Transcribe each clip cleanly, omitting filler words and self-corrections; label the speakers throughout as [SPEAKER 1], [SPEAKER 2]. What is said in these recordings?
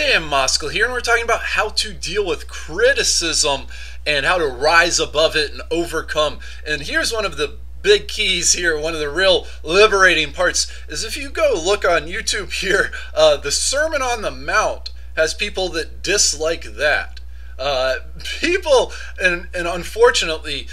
[SPEAKER 1] Dan Moskal here, and we're talking about how to deal with criticism and how to rise above it and overcome. And here's one of the big keys here, one of the real liberating parts, is if you go look on YouTube here, the Sermon on the Mount has people that dislike that. People, and unfortunately,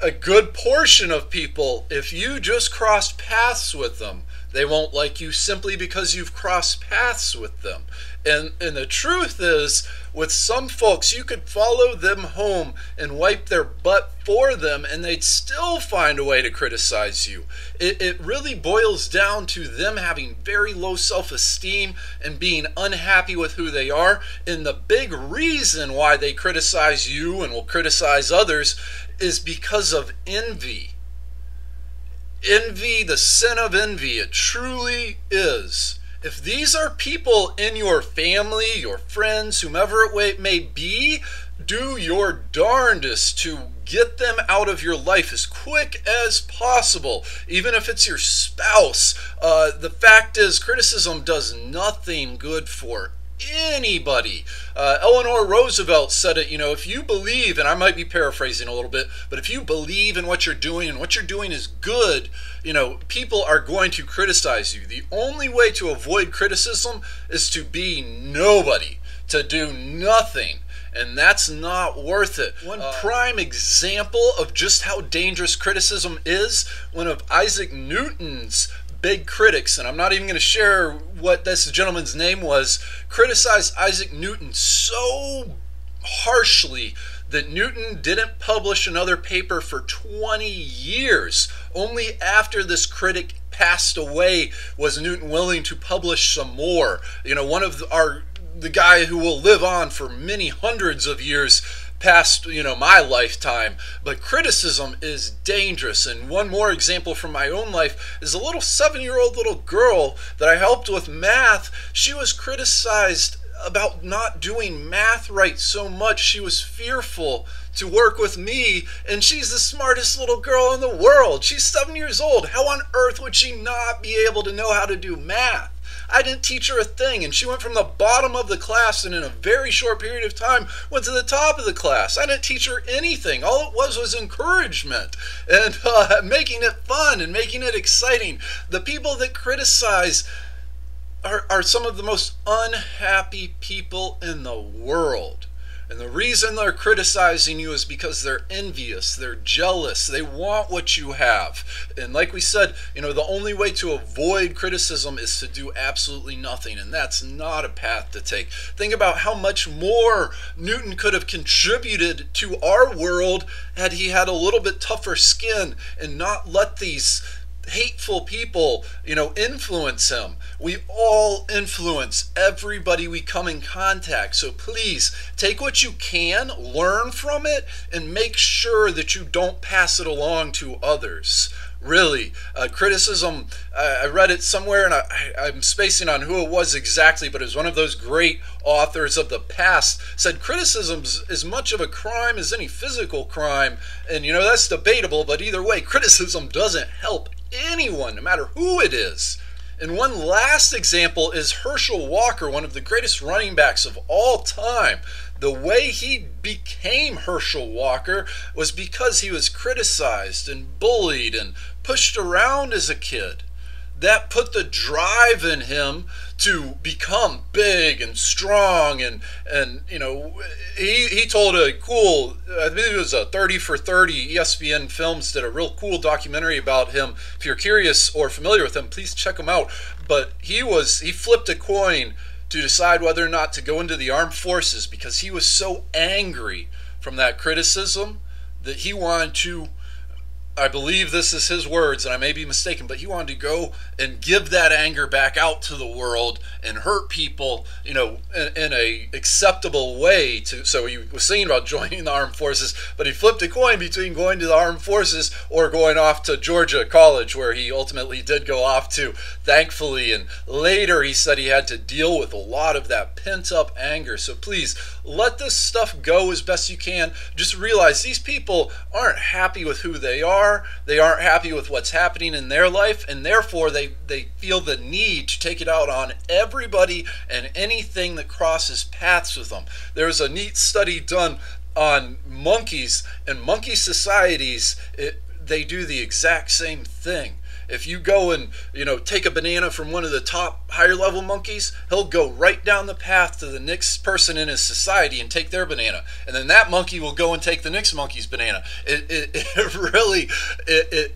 [SPEAKER 1] a good portion of people, if you just cross paths with them, they won't like you simply because you've crossed paths with them. And the truth is, with some folks, you could follow them home and wipe their butt for them, and they'd still find a way to criticize you. It really boils down to them having very low self-esteem and being unhappy with who they are. And the big reason why they criticize you and will criticize others is because of envy. Envy, the sin of envy, it truly is. If these are people in your family, your friends, whomever it may be, do your darndest to get them out of your life as quick as possible, even if it's your spouse. The fact is, criticism does nothing good for anybody. Eleanor Roosevelt said it, if you believe, and I might be paraphrasing a little bit, but if you believe in what you're doing and what you're doing is good, people are going to criticize you. The only way to avoid criticism is to be nobody, to do nothing. And that's not worth it. One prime example of just how dangerous criticism is, one of Isaac Newton's big critics, and I'm not even going to share what this gentleman's name was, criticized Isaac Newton so harshly that Newton didn't publish another paper for 20 years. Only after this critic passed away was Newton willing to publish some more. One of the guy who will live on for many hundreds of years past my lifetime. But criticism is dangerous. And one more example from my own life is a little 7-year-old little girl that I helped with math. She was criticized about not doing math right so much. She was fearful to work with me, and she's the smartest little girl in the world. She's 7 years old. How on earth would she not be able to know how to do math? I didn't teach her a thing, and she went from the bottom of the class and in a very short period of time went to the top of the class. I didn't teach her anything. All it was encouragement and making it fun and making it exciting. The people that criticize are some of the most unhappy people in the world. And the reason they're criticizing you is because they're envious, they're jealous, they want what you have. And like we said, the only way to avoid criticism is to do absolutely nothing, and that's not a path to take. Think about how much more Newton could have contributed to our world had he had a little bit tougher skin and not let these hateful people, influence him. We all influence everybody we come in contact. So please take what you can, learn from it, and make sure that you don't pass it along to others. Really, criticism, I read it somewhere, and I'm spacing on who it was exactly, but it was one of those great authors of the past, said criticism's as much of a crime as any physical crime. And that's debatable, but either way, criticism doesn't help anyone, no matter who it is. And one last example is Herschel Walker, one of the greatest running backs of all time. The way he became Herschel Walker was because he was criticized and bullied and pushed around as a kid. That put the drive in him to become big and strong, and he told a cool, I believe it was a 30 for 30, ESPN Films did a real cool documentary about him. If you're curious or familiar with him, please check him out. But he flipped a coin to decide whether or not to go into the armed forces because he was so angry from that criticism that he wanted to, I believe this is his words, and I may be mistaken, but he wanted to go and give that anger back out to the world and hurt people, in a acceptable way. So he was saying about joining the armed forces, but he flipped a coin between going to the armed forces or going off to Georgia College, where he ultimately did go off to, thankfully. And later he said he had to deal with a lot of that pent-up anger. So please, let this stuff go as best you can. Just realize these people aren't happy with who they are. are. They aren't happy with what's happening in their life, and therefore they feel the need to take it out on everybody and anything that crosses paths with them. There's a neat study done on monkeys, and monkey societies, they do the exact same thing. If you go and take a banana from one of the top higher level monkeys, he'll go right down the path to the next person in his society and take their banana, and then that monkey will go and take the next monkey's banana. It really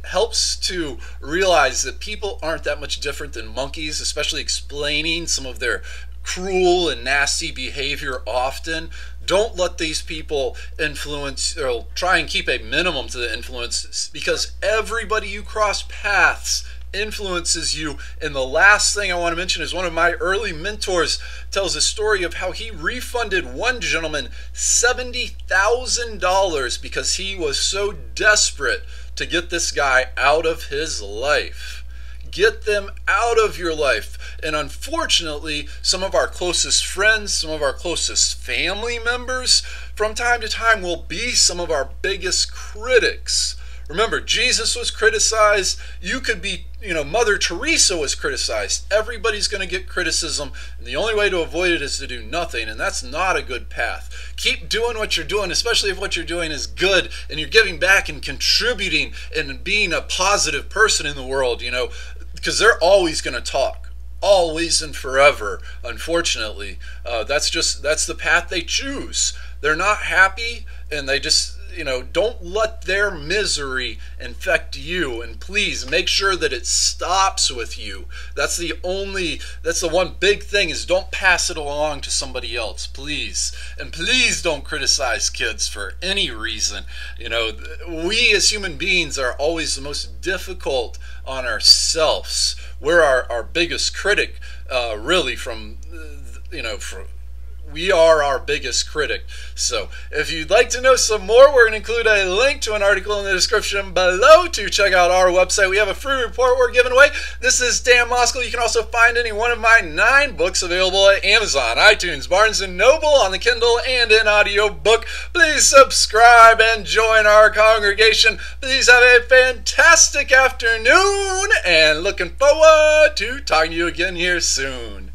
[SPEAKER 1] helps to realize that people aren't that much different than monkeys, especially explaining some of their cruel and nasty behavior often. Don't let these people influence, or try and keep a minimum to the influence, because everybody you cross paths influences you. And the last thing I want to mention is one of my early mentors tells a story of how he refunded one gentleman $70,000 because he was so desperate to get this guy out of his life. Get them out of your life. And unfortunately, some of our closest friends, some of our closest family members, from time to time will be some of our biggest critics. Remember, Jesus was criticized. You could be, Mother Teresa was criticized. Everybody's going to get criticism, and the only way to avoid it is to do nothing, and that's not a good path. Keep doing what you're doing, especially if what you're doing is good, and you're giving back and contributing and being a positive person in the world, because they're always going to talk. Always and forever, unfortunately. That's the path they choose. They're not happy, and they just, don't let their misery infect you. And please make sure that it stops with you. That's the one big thing, is don't pass it along to somebody else, please. And please don't criticize kids for any reason. We as human beings are always the most difficult on ourselves. We're our biggest critic, really, we are our biggest critic. So if you'd like to know some more, we're going to include a link to an article in the description below to check out our website. We have a free report we're giving away. This is Dan Moskal. You can also find any one of my 9 books available at Amazon, iTunes, Barnes & Noble, on the Kindle, and in audiobook. Please subscribe and join our congregation. Please have a fantastic afternoon, and looking forward to talking to you again here soon.